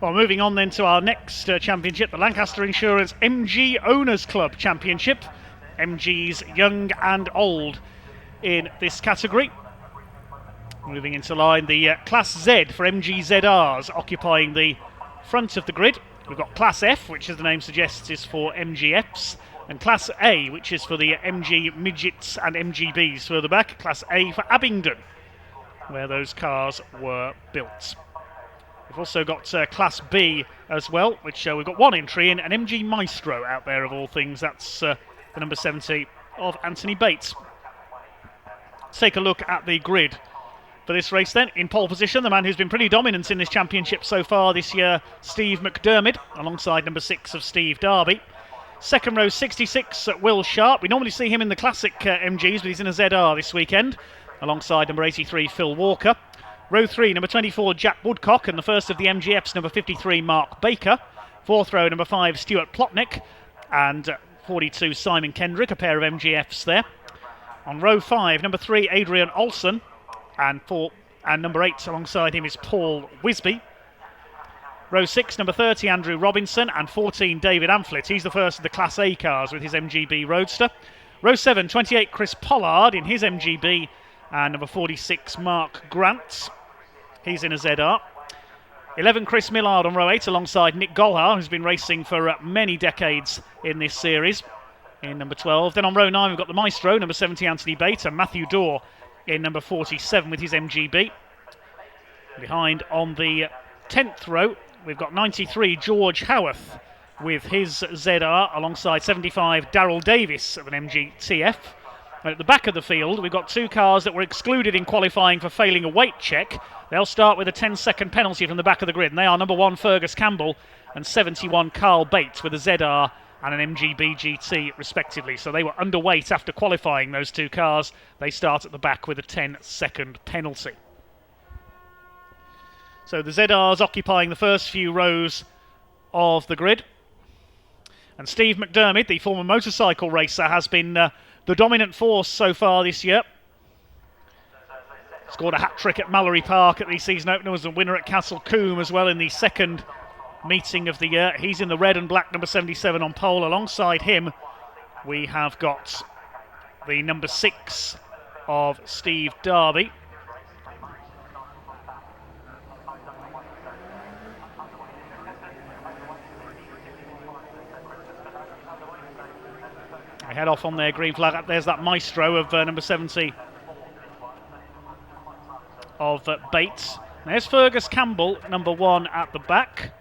Well, moving on then to our next championship, the Lancaster Insurance MG Owners Club Championship. MG's young and old in this category. Moving into line, the Class Z for MG ZRs occupying the front of the grid. We've got Class F, which as the name suggests is for MGFs, and Class A, which is for the MG Midgets and MGBs further back. Class A for Abingdon, where those cars were built. We've also got Class B as well, which we've got one entry in, an MG Maestro out there of all things. That's the number 70 of Anthony Bates. Let's take a look at the grid for this race then. In pole position, the man who's been pretty dominant in this championship so far this year, Steve McDermott, alongside number 6 of Steve Darby. Second row, 66, Will Sharp. We normally see him in the classic MGs, but he's in a ZR this weekend, alongside number 83, Phil Walker. Row 3, number 24, Jack Woodcock, and the first of the MGFs, number 53, Mark Baker. Fourth row, number 5, Stuart Plotnick, and 42, Simon Kendrick, a pair of MGFs there. On row 5, number 3, Adrian Olsen, and number 8 alongside him is Paul Wisby. Row 6, number 30, Andrew Robinson, and 14, David Amphlett. He's the first of the Class A cars with his MGB Roadster. Row 7, 28, Chris Pollard in his MGB, and number 46, Mark Grant. He's in a ZR. 11, Chris Millard on row 8 alongside Nick Golhar, who's been racing for many decades in this series, in number 12. Then on row 9 we've got the Maestro, number 70, Anthony Bates, and Matthew Dorr in number 47 with his MGB. Behind on the 10th row we've got 93, George Howarth with his ZR, alongside 75, Darryl Davis of an MG TF. And at the back of the field we've got two cars that were excluded in qualifying for failing a weight check. They'll start with a 10-second penalty from the back of the grid, and they are number 1 Fergus Campbell and 71 Carl Bates with a ZR and an MGB GT respectively. So they were underweight after qualifying, those two cars. They start at the back with a 10-second penalty. So the ZRs occupying the first few rows of the grid. And Steve McDermott, the former motorcycle racer, has been the dominant force so far this year. Scored a hat-trick at Mallory Park at the season opener, was a winner at Castle Combe as well in the second meeting of the year. He's in the red and black number 77 on pole. Alongside him we have got the number 6 of Steve Darby. I head off on their green flag. There's that Maestro of number 70 of Bates. There's Fergus Campbell, number 1 at the back.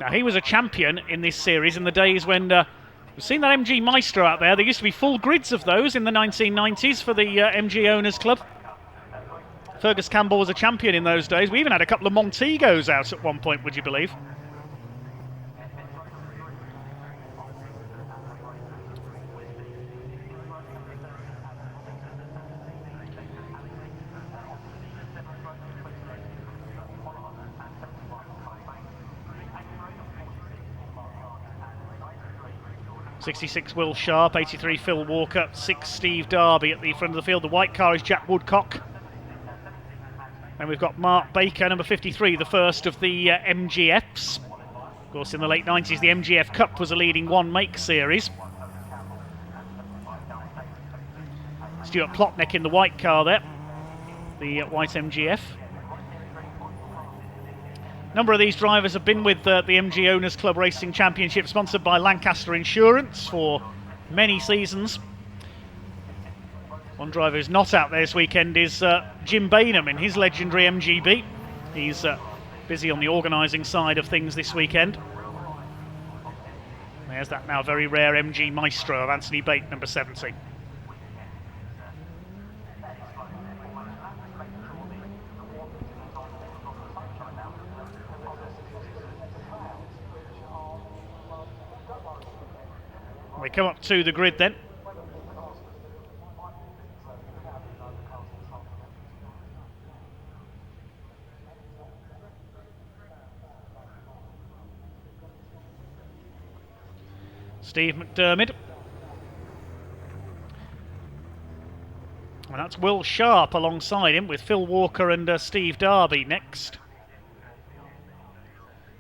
Now, he was a champion in this series in the days when we've seen that MG Maestro out there. There used to be full grids of those in the 1990s for the MG Owners Club. Fergus Campbell was a champion in those days. We even had a couple of Montegos out at one point, would you believe? '66 Will Sharp, 83 Phil Walker, 6 Steve Darby at the front of the field. The white car is Jack Woodcock. And we've got Mark Baker, number 53, the first of the MGFs. Of course, in the late 90s, the MGF Cup was a leading one-make series. Stuart Plotnick in the white car there, the white MGF. A number of these drivers have been with the MG Owners Club Racing Championship, sponsored by Lancaster Insurance for many seasons. One driver who's not out there this weekend is Jim Bainham in his legendary MGB. He's busy on the organising side of things this weekend. There's that now very rare MG Maestro of Anthony Bates, number 70. We come up to the grid then. Steve McDermott. And that That's Will Sharp alongside him, with Phil Walker and Steve Darby next.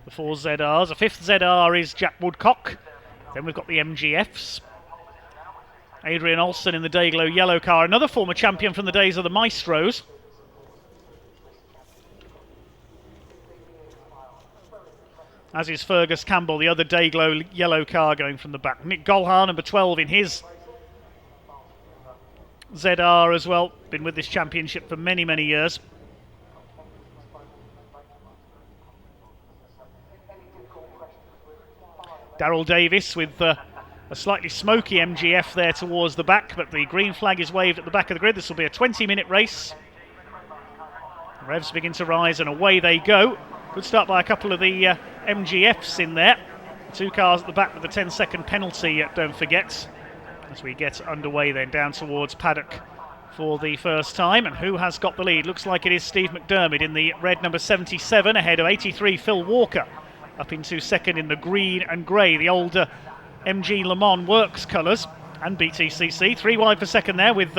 The 4 ZRs. A 5th ZR is Jack Woodcock. Then we've got the MGFs. Adrian Olsen in the Dayglow yellow car, another former champion from the days of the Maestros. As is Fergus Campbell, the other Dayglow yellow car going from the back. Nick Golhar, number 12 in his ZR as well. Been with this championship for many, many years. Daryl Davis with a slightly smoky MGF there towards the back, but the green flag is waved at the back of the grid. This will be a 20-minute race. Revs begin to rise and away they go. Good start by a couple of the MGFs in there. 2 cars at the back with a 10-second penalty, don't forget. As we get underway then down towards paddock for the first time. And who has got the lead? Looks like it is Steve McDermott in the red number 77 ahead of 83 Phil Walker. Up into second in the green and grey, the older MG Le Mans Works colours, and BTCC. 3 wide for second there with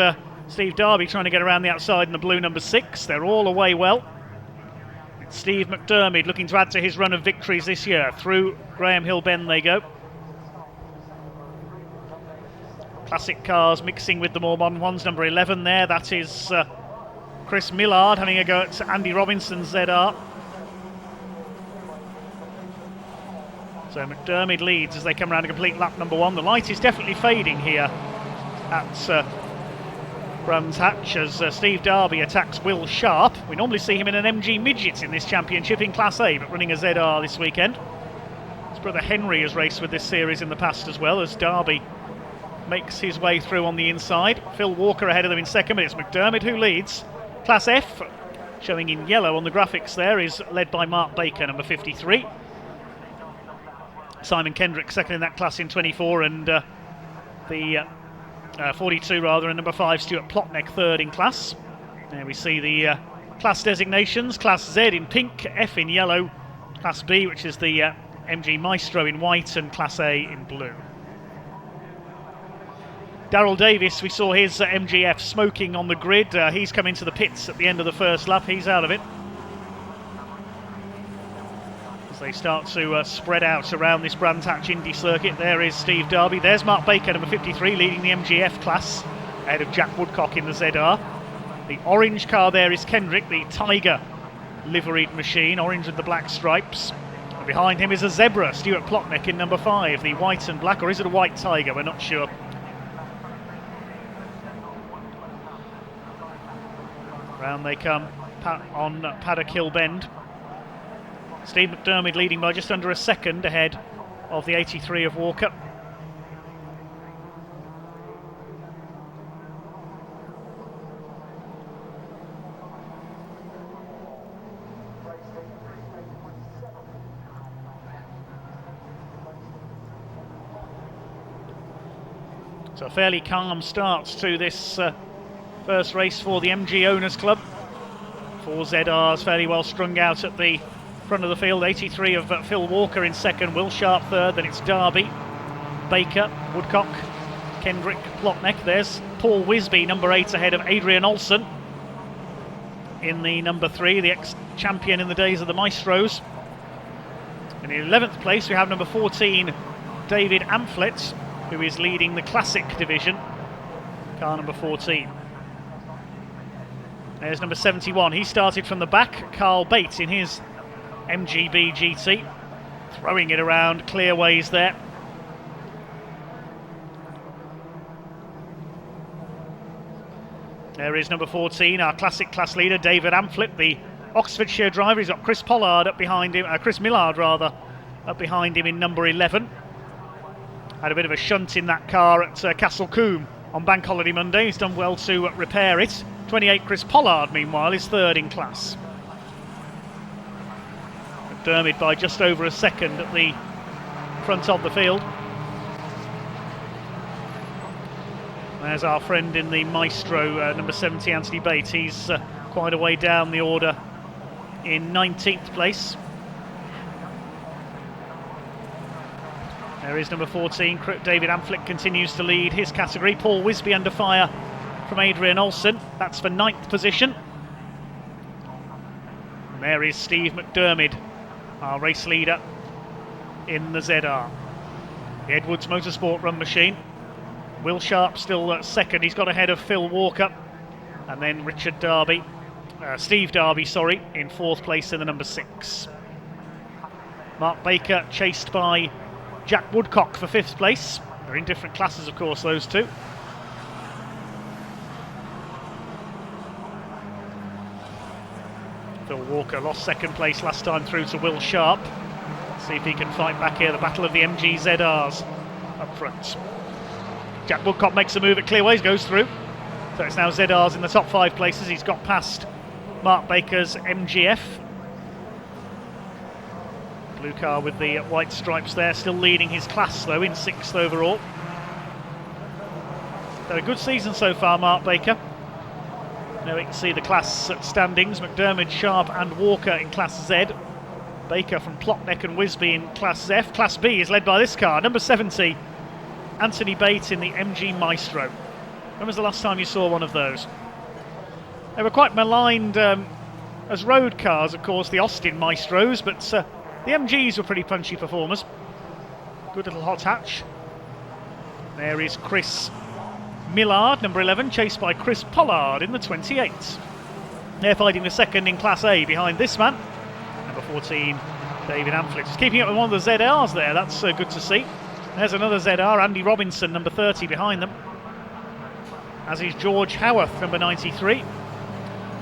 Steve Darby trying to get around the outside in the blue number 6. They're all away well. It's Steve McDermott looking to add to his run of victories this year. Through Graham Hill Bend they go. Classic cars mixing with the more modern ones. Number 11 there, that is Chris Millard having a go at Andy Robinson's ZR. So McDermott leads as they come around to complete lap number 1. The light is definitely fading here at Brands Hatch as Steve Darby attacks Will Sharp. We normally see him in an MG Midget in this championship in Class A, but running a ZR this weekend. His brother Henry has raced with this series in the past as well, as Darby makes his way through on the inside. Phil Walker ahead of them in second, but it's McDermott who leads. Class F, showing in yellow on the graphics there, is led by Mark Baker, number 53. Simon Kendrick second in that class in 24, and the 42 rather, and number 5 Stuart Plotnick third in class. There we see the class designations: Class Z in pink, F in yellow, Class B, which is the MG Maestro, in white, and Class A in blue. Daryl Davis, we saw his MGF smoking on the grid. He's come into the pits at the end of the first lap. He's out of it. As they start to spread out around this Brands Hatch Indy circuit, there is Steve Darby. There's Mark Baker, number 53, leading the MGF class, ahead of Jack Woodcock in the ZR. The orange car there is Kendrick, the Tiger liveried machine, orange with the black stripes. And behind him is a Zebra, Stuart Plotnick in number 5, the white and black, or is it a white Tiger? We're not sure. Round they come on Paddock Hill Bend. Steve McDermott leading by just under a second ahead of the 83 of Walker. So a fairly calm start to this first race for the MG Owners Club. 4 ZRs fairly well strung out at the front of the field. 83 of Phil Walker in second, Will Sharp third, then it's Darby, Baker, Woodcock, Kendrick, Plotnick. There's Paul Wisby, number 8, ahead of Adrian Olsen in the number 3, the ex-champion in the days of the Maestros. And in 11th place we have number 14, David Amphlett, who is leading the Classic division, car number 14. There's number 71. He started from the back. Carl Bates in his MGB GT, throwing it around clear ways there. There is number 14, our Classic class leader, David Amphlett, the Oxfordshire driver. He's got Chris Pollard up behind him, Chris Millard rather, up behind him in number 11. Had a bit of a shunt in that car at Castle Combe on Bank Holiday Monday. He's done well to repair it. 28 Chris Pollard, meanwhile, is third in class. McDermott by just over a second at the front of the field. There's our friend in the Maestro, number 70, Anthony Bates. He's quite a way down the order in 19th place. There is number 14, David Amphlett continues to lead his category. Paul Wisby under fire from Adrian Olsen. That's for 9th position. And there is Steve McDermott, our race leader in the ZR. The Edwards Motorsport run machine. Will Sharp still second. He's got ahead of Phil Walker. And then Steve Darby, in 4th place in the number 6. Mark Baker chased by Jack Woodcock for 5th place. They're in different classes, of course, those two. Phil Walker lost 2nd place last time through to Will Sharp. See if he can fight back here. The battle of the MG ZRs up front. Jack Woodcock makes a move at Clearways, goes through. So it's now ZRs in the top 5 places. He's got past Mark Baker's MGF. Blue car with the white stripes there, still leading his class though in 6th overall. Had a good season so far, Mark Baker. Now we can see the class standings. McDermott, Sharp and Walker in Class Z. Baker from Plotneck and Wisby in Class F. Class B is led by this car, number 70, Anthony Bates in the MG Maestro. When was the last time you saw one of those? They were quite maligned as road cars, of course, the Austin Maestros, but the MGs were pretty punchy performers. Good little hot hatch. There is Chris Millard, number 11, chased by Chris Pollard in the 28. They're fighting the second in Class A behind this man. Number 14, David Amphlett. Just keeping up with one of the ZRs there, that's good to see. There's another ZR, Andy Robinson, number 30, behind them. As is George Howarth, number 93.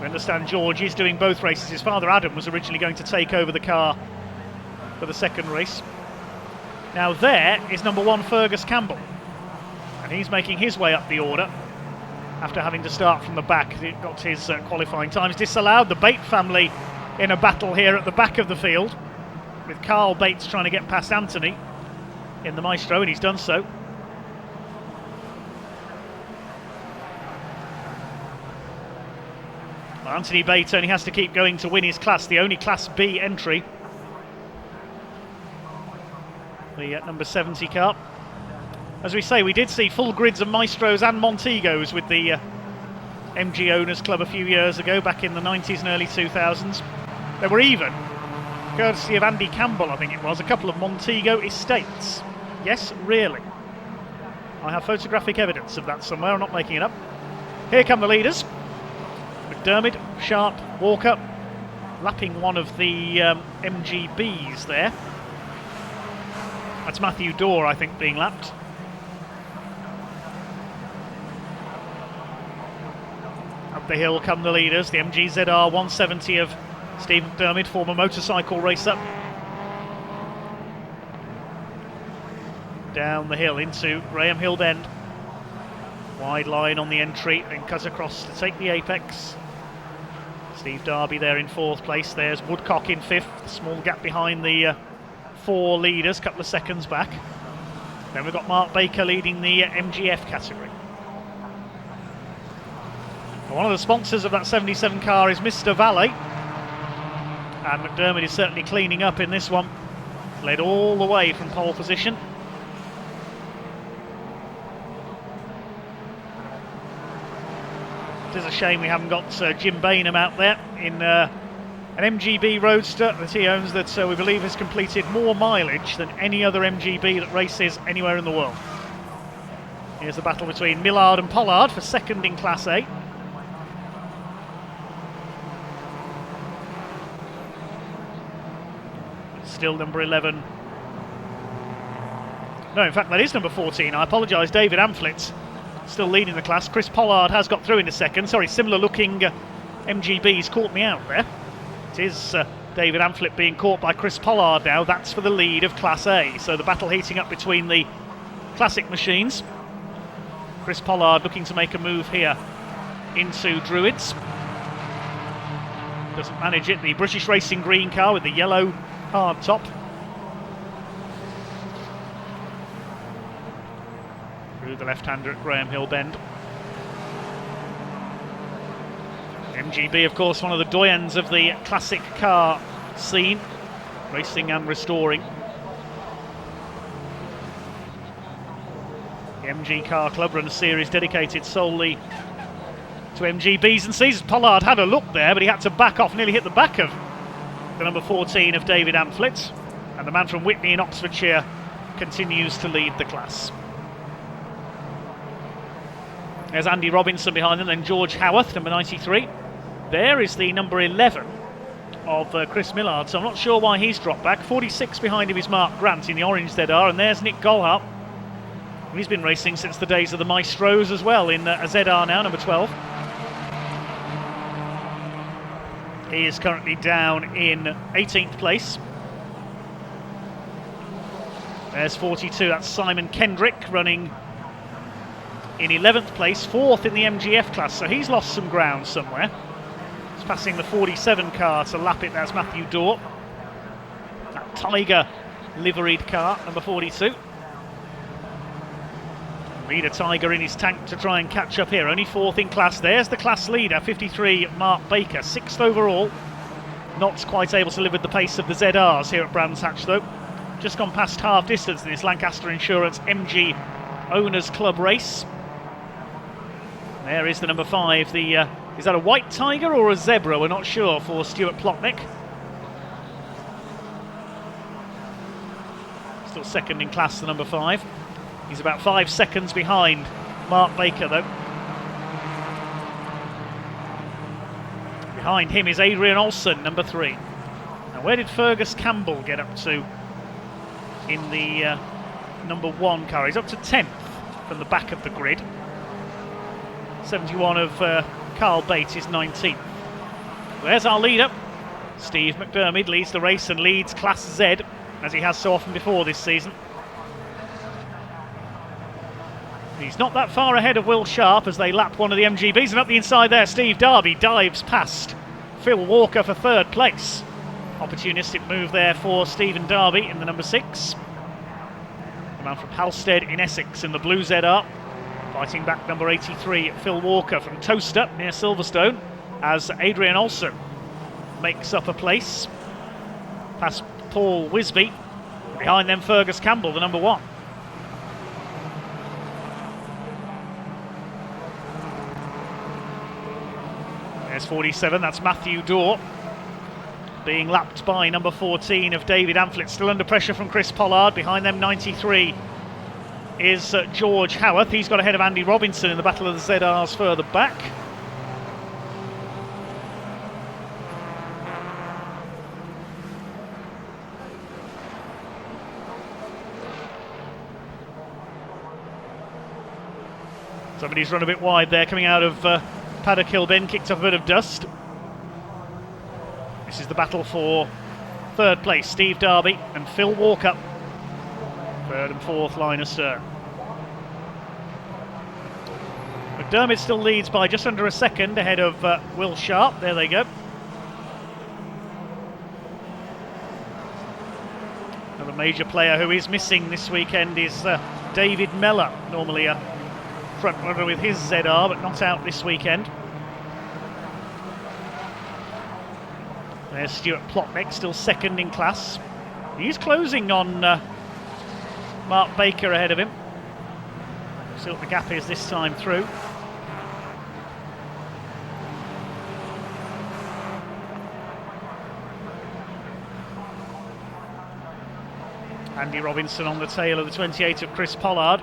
We understand George is doing both races. His father Adam was originally going to take over the car for the second race. Now there is number 1, Fergus Campbell. And he's making his way up the order after having to start from the back. He got his qualifying times disallowed. The Bate family in a battle here at the back of the field, with Carl Bates trying to get past Anthony in the Maestro, and he's done so. Well, Anthony Bates only has to keep going to win his class, the only Class B entry. The number 70 car. As we say, we did see full grids of Maestros and Montegos with the MG Owners Club a few years ago, back in the 90s and early 2000s. There were even, courtesy of Andy Campbell I think it was, a couple of Montego estates. Yes, really. I have photographic evidence of that somewhere, I'm not making it up. Here come the leaders. McDermott, Sharp, Walker, lapping one of the MGBs there. That's Matthew Dorr, I think, being lapped. Up the hill come the leaders, the MG ZR 170 of Steve McDermott, former motorcycle racer. Down the hill into Graham Hill Bend. Wide line on the entry, then cut across to take the apex. Steve Darby there in 4th place. There's Woodcock in 5th, small gap behind the 4 leaders, couple of seconds back. Then we've got Mark Baker leading the MGF category. One of the sponsors of that 77 car is Mr. Valet, and McDermott is certainly cleaning up in this one. Led all the way from pole position. It is a shame we haven't got Jim Bainham out there in an MGB Roadster that he owns, that we believe has completed more mileage than any other MGB that races anywhere in the world. Here's the battle between Millard and Pollard for second in Class A. Still number 11. No, in fact, that is number 14. I apologise, David Amphlett still leading the class. Chris Pollard has got through in a second. Sorry, similar looking MGBs caught me out there. It is David Amphlett being caught by Chris Pollard now. That's for the lead of Class A. So the battle heating up between the classic machines. Chris Pollard looking to make a move here into Druids. Doesn't manage it. The British Racing green car with the yellow hard top. Through the left-hander at Graham Hill Bend. MGB, of course, one of the doyens of the classic car scene, racing and restoring. The MG Car Club run a series dedicated solely to MG B's and C's. Pollard had a look there, but he had to back off, nearly hit the back of the number 14 of David Amphlett. And the man from Witney in Oxfordshire continues to lead the class. There's Andy Robinson behind them, then George Howarth, number 93. There is the number 11 of Chris Millard, so I'm not sure why he's dropped back. 46 behind him is Mark Grant in the orange ZR, and there's Nick Golhart. He's been racing since the days of the Maestros as well in a ZR now, number 12. He is currently down in 18th place. There's 42, that's Simon Kendrick running in 11th place, 4th in the MGF class, so he's lost some ground somewhere. He's passing the 47 car to lap it, that's Matthew Dorr. That Tiger liveried car, number 42. Leader Tiger in his tank to try and catch up here, only 4th in class. There's the class leader, 53, Mark Baker, 6th overall. Not quite able to live with the pace of the ZRs here at Brands Hatch though. Just gone past half distance in this Lancaster Insurance MG Owners Club race. There is the number 5, is that a white tiger or a zebra? We're not sure, for Stuart Plotnick. Still second in class, the number 5. He's about 5 seconds behind Mark Baker though. Behind him is Adrian Olsen, number 3. Now where did Fergus Campbell get up to in the number 1 car? He's up to 10th from the back of the grid. 71 of Carl Bates is 19th. There's our leader. Steve McDermott leads the race and leads Class Z, as he has so often before this season. He's not that far ahead of Will Sharp as they lap one of the MGBs, and up the inside there, Steve Darby dives past Phil Walker for 3rd place. Opportunistic move there for Stephen Darby in the number 6. The man from Halstead in Essex in the blue ZR. Fighting back number 83, Phil Walker from Toaster near Silverstone, as Adrian Olsen makes up a place past Paul Wisby. Behind them, Fergus Campbell, the number 1. There's 47, that's Matthew Dorr, being lapped by number 14 of David Amphlett, still under pressure from Chris Pollard. Behind them, 93 is George Howarth. He's got ahead of Andy Robinson in the battle of the ZRs further back. Somebody's run a bit wide there, coming out of Paddock Hill Bend, kicked up a bit of dust. This is the battle for 3rd place, Steve Darby and Phil Walker. 3rd and 4th line astern. McDermott still leads by just under a second ahead of Will Sharp. There they go. Another major player who is missing this weekend is David Mellor, normally a front runner with his ZR, but not out this weekend. There's Stuart Plotnick, still 2nd in class. He's closing on Mark Baker ahead of him. See what the gap is this time through. Andy Robinson on the tail of the 28 of Chris Pollard.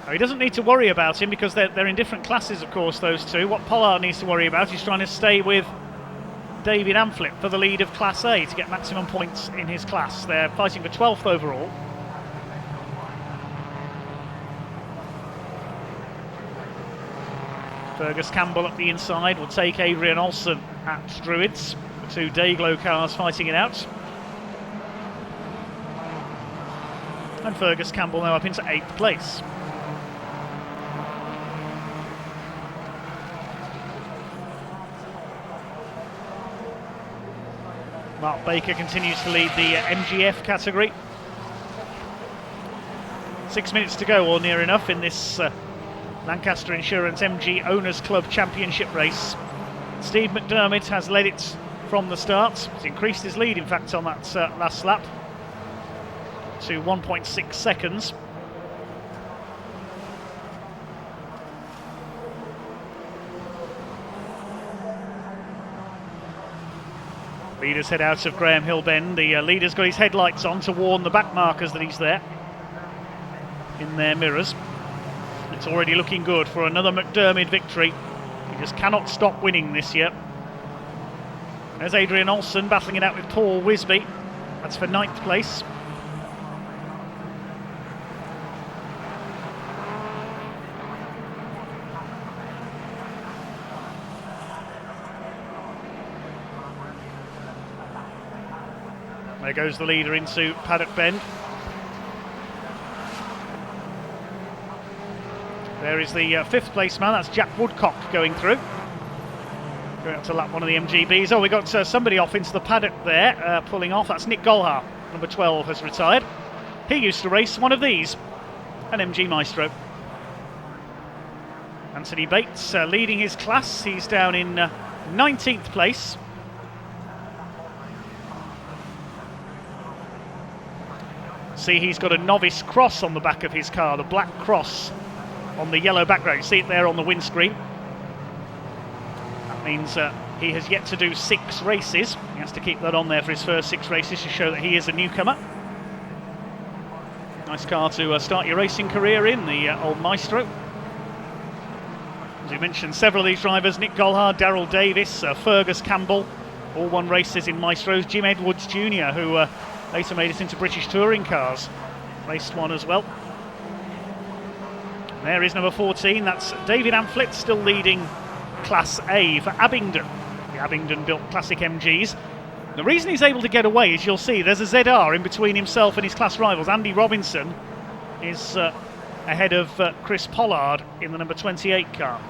Now, he doesn't need to worry about him because they're in different classes, of course, those two. What Pollard needs to worry about is trying to stay with David Amphlett for the lead of Class A to get maximum points in his class. They're fighting for 12th overall. Fergus Campbell up the inside will take Adrian Olsen at Druids. The 2 Dayglow cars fighting it out. And Fergus Campbell now up into 8th place. Mark Baker continues to lead the MGF category. 6 minutes to go, or near enough, in this Lancaster Insurance MG Owners Club Championship race. Steve McDermott has led it from the start. He's increased his lead, in fact, on that last lap to 1.6 seconds. Leaders head out of Graham Hill Bend. The leader's got his headlights on to warn the back markers that he's there in their mirrors. It's already looking good for another McDermott victory. He just cannot stop winning this year. There's Adrian Olsen battling it out with Paul Wisby. That's for 9th place. There goes the leader into Paddock Bend. There is the 5th place man, that's Jack Woodcock going through. Going up to lap 1 of the MGBs. Oh, we got somebody off into the paddock there, pulling off. That's Nick Golhar, number 12, has retired. He used to race one of these, an MG Maestro. Anthony Bates leading his class. He's down in 19th place. See, he's got a novice cross on the back of his car, the black cross on the yellow background. You see it there on the windscreen. That means he has yet to do 6 races. He has to keep that on there for his first 6 races to show that he is a newcomer. Nice car to start your racing career in, the old Maestro. As we mentioned, several of these drivers, Nick Golhar, Darrell Davis, Fergus Campbell, all won races in Maestros. Jim Edwards Jr., who later made it into British touring cars, raced one as well. There is number 14, that's David Amphlett, still leading Class A for Abingdon, the Abingdon-built classic MGs. The reason he's able to get away is, you'll see, there's a ZR in between himself and his class rivals. Andy Robinson is ahead of Chris Pollard in the number 28 car.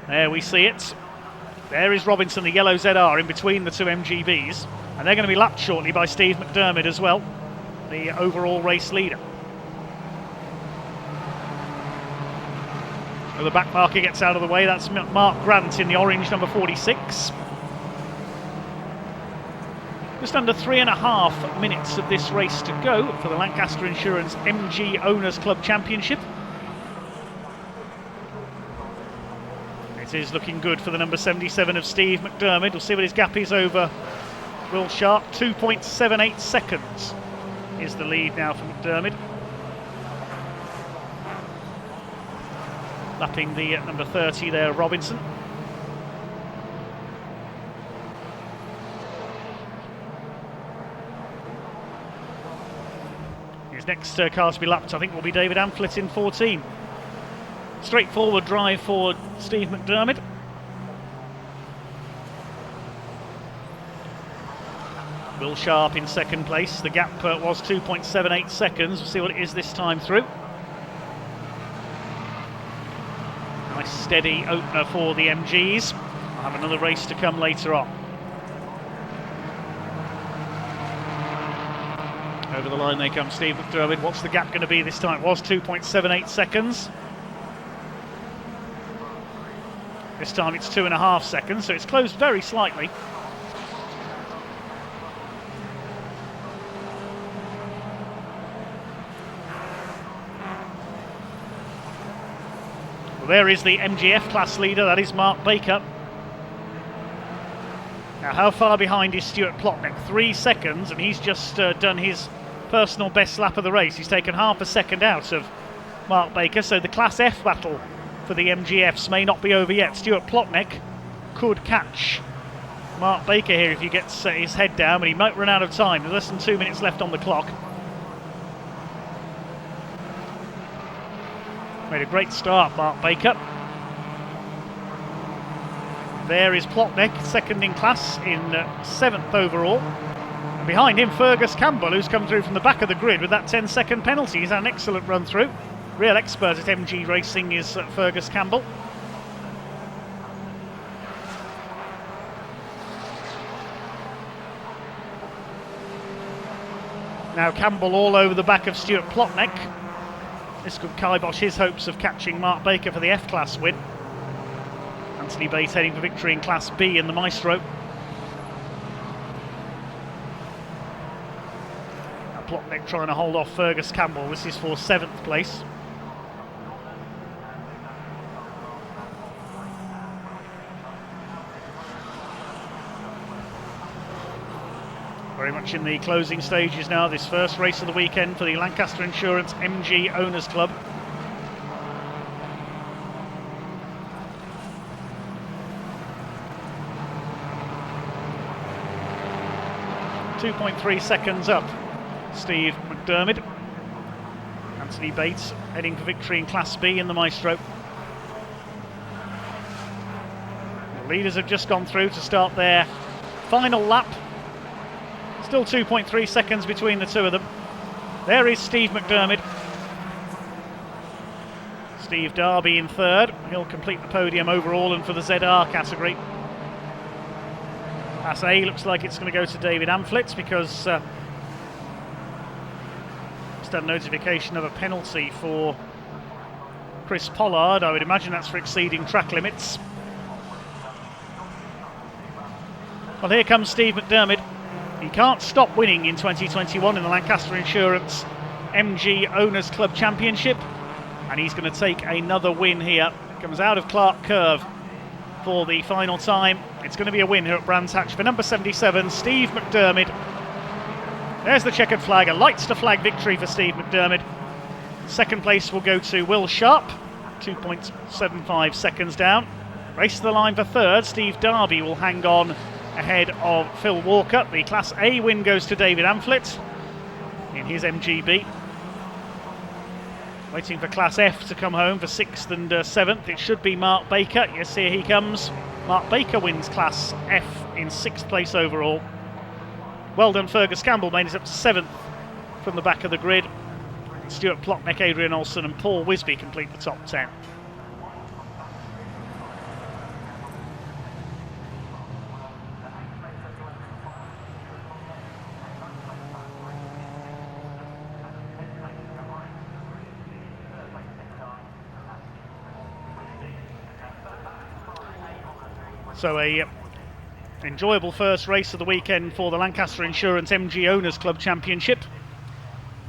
There we see it. There is Robinson, the yellow ZR, in between the 2 MGBs. And they're going to be lapped shortly by Steve McDermott as well, the overall race leader. So the back marker gets out of the way. That's Mark Grant in the orange, number 46. Just under 3.5 minutes of this race to go for the Lancaster Insurance MG Owners Club Championship. It is looking good for the number 77 of Steve McDermott. We'll see what his gap is over Will Sharp. 2.78 seconds is the lead now for McDermott. Lapping the number 30 there, Robinson. His next car to be lapped, I think, will be David Amphlett in 14. Straightforward drive for Steve McDermott. Will Sharp in 2nd place. The gap was 2.78 seconds. We'll see what it is this time through. Nice steady opener for the MGs. I'll have another race to come later on. Over the line they come, Steve McDermott. What's the gap going to be this time? It was 2.78 seconds. This time it's 2.5 seconds, so it's closed very slightly. Well, there is the MGF class leader, that is Mark Baker. Now, how far behind is Stuart Plotnick? 3 seconds, and he's just done his personal best lap of the race. He's taken half a second out of Mark Baker, so the Class F battle for the MGFs may not be over yet. Stuart Plotnick could catch Mark Baker here if he gets his head down, but he might run out of time. There's less than 2 minutes left on the clock. Made a great start, Mark Baker. There is Plotnick, 2nd in class, in 7th overall. And behind him, Fergus Campbell, who's come through from the back of the grid with that 10-second penalty. He's had an excellent run through. Real expert at MG racing is Fergus Campbell. Now Campbell all over the back of Stuart Plotnick. This could kibosh his hopes of catching Mark Baker for the F-Class win. Anthony Bates heading for victory in Class B in the Maestro. Now Plotnick trying to hold off Fergus Campbell. This is for 7th place. Very much in the closing stages now, this first race of the weekend for the Lancaster Insurance MG Owners Club. .3 seconds up, Steve McDermott. Anthony Bates heading for victory in Class B in the Maestro. The leaders have just gone through to start their final lap. Still 2.3 seconds between the two of them. There is Steve McDermott. Steve Darby in third. He'll complete the podium overall and for the ZR category. Class A looks like it's going to go to David Amflett because just had notification of a penalty for Chris Pollard. I would imagine that's for exceeding track limits. Well, here comes Steve McDermott. He can't stop winning in 2021 in the Lancaster Insurance MG Owners Club Championship, and he's going to take another win here. Comes out of Clark Curve for the final time. It's going to be a win here at Brands Hatch for number 77, Steve McDermott. There's the checkered flag, a lights to flag victory for Steve McDermott. Second place will go to Will Sharp, 2.75 seconds down. Race to the line for third, Steve Darby will hang on ahead of Phil Walker. The Class A win goes to David Amflett in his MGB. Waiting for Class F to come home for 6th and 7th. It should be Mark Baker. Yes, here he comes. Mark Baker wins Class F in 6th place overall. Well done, Fergus Campbell made it up to 7th from the back of the grid. Stuart Plotnick, Adrian Olsen and Paul Wisby complete the top 10. So a enjoyable first race of the weekend for the Lancaster Insurance MG Owners Club Championship.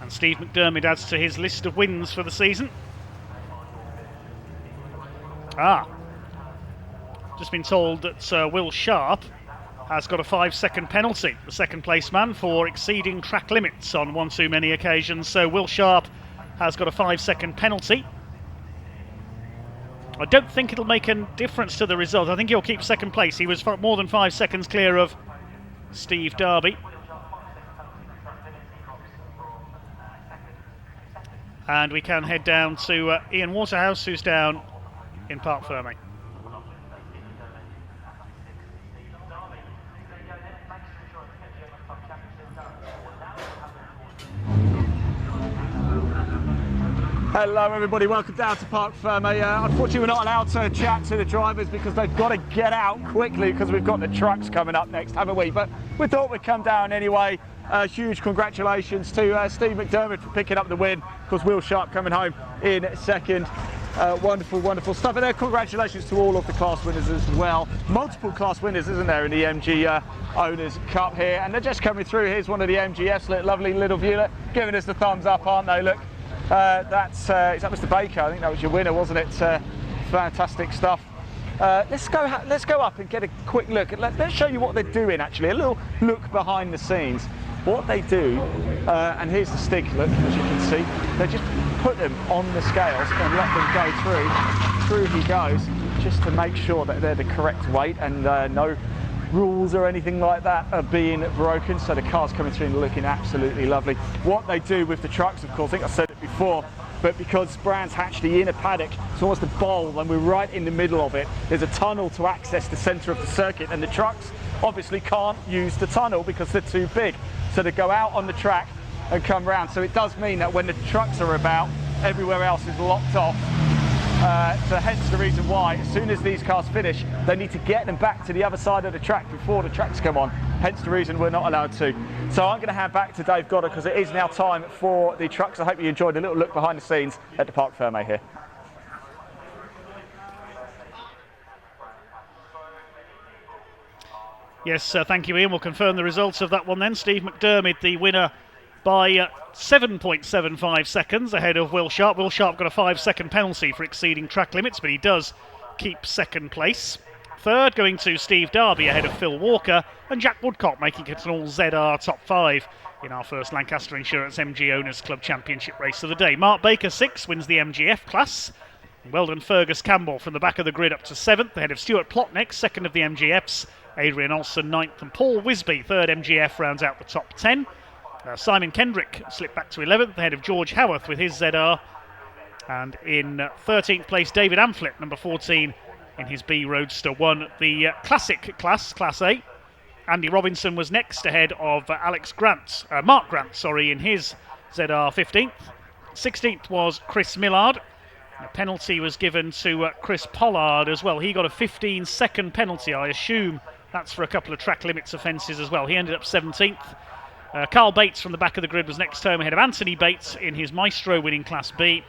And Steve McDermott adds to his list of wins for the season. Just been told that Will Sharp has got a 5-second penalty, the second place man, for exceeding track limits on one too many occasions. So Will Sharp has got a 5-second penalty. I don't think it'll make a difference to the result. I think he'll keep second place. He was more than 5 seconds clear of Steve Darby. And we can head down to Ian Waterhouse, who's down in Parc Ferme. Hello everybody, welcome down to Parc Ferme. Unfortunately we're not allowed to chat to the drivers because they've got to get out quickly because we've got the trucks coming up next, haven't we? But we thought we'd come down anyway. Huge congratulations to Steve McDermott for picking up the win. Of course, Will Sharp coming home in second. Wonderful, wonderful stuff. And congratulations to all of the class winners as well. Multiple class winners, isn't there, in the MG Owners Cup here? And they're just coming through. Here's one of the MGFs, lovely little view, giving us the thumbs up, aren't they? Look. Is that Mr. Baker? I think that was your winner, wasn't it? Fantastic stuff. Let's go up and get a quick look. Let's show you what they're doing. Actually, a little look behind the scenes. What they do, and here's the stick. Look, as you can see, they just put them on the scales and let them go through. Through he goes, just to make sure that they're the correct weight and no rules or anything like that are being broken. So the car's coming through and looking absolutely lovely. What they do with the trucks, of course, I think I said it before, but because Brands Hatch, the inner paddock, it's almost a bowl and we're right in the middle of it. There's a tunnel to access the centre of the circuit, and the trucks obviously can't use the tunnel because they're too big. So they go out on the track and come round. So it does mean that when the trucks are about, everywhere else is locked off. So hence the reason why, as soon as these cars finish, they need to get them back to the other side of the track before the tracks come on. Hence the reason we're not allowed to. So I'm going to hand back to Dave Goddard because it is now time for the trucks. I hope you enjoyed a little look behind the scenes at the Parc Ferme here. Yes, thank you, Ian. We'll confirm the results of that one then. Steve McDermott, the winner by 7.75 seconds ahead of Will Sharp. Will Sharp got a 5-second penalty for exceeding track limits, but he does keep second place. Third going to Steve Darby ahead of Phil Walker, and Jack Woodcock making it an all ZR top 5 in our first Lancaster Insurance MG Owners Club Championship race of the day. Mark Baker 6th wins the MGF class. Well done Fergus Campbell from the back of the grid up to 7th, ahead of Stuart Plotnick, 2nd of the MGFs, Adrian Olsen 9th, and Paul Wisby 3rd MGF rounds out the top 10. Simon Kendrick slipped back to 11th, ahead of George Howarth with his ZR. And in 13th place, David Amphlett, number 14, in his B Roadster, won the Classic class, Class A. Andy Robinson was next, ahead of Mark Grant, in his ZR 15th. 16th was Chris Millard. A penalty was given to Chris Pollard as well. He got a 15-second penalty. I assume that's for a couple of track limits offences as well. He ended up 17th. Carl Bates from the back of the grid was next home, ahead of Anthony Bates in his Maestro winning Class B.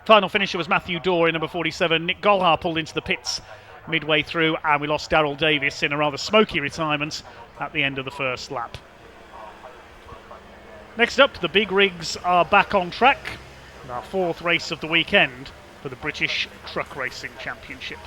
Final finisher was Matthew Dorr in number 47. Nick Golhar pulled into the pits midway through, and we lost Darryl Davis in a rather smoky retirement at the end of the first lap. Next up, the big rigs are back on track. Our 4th race of the weekend for the British Truck Racing Championship.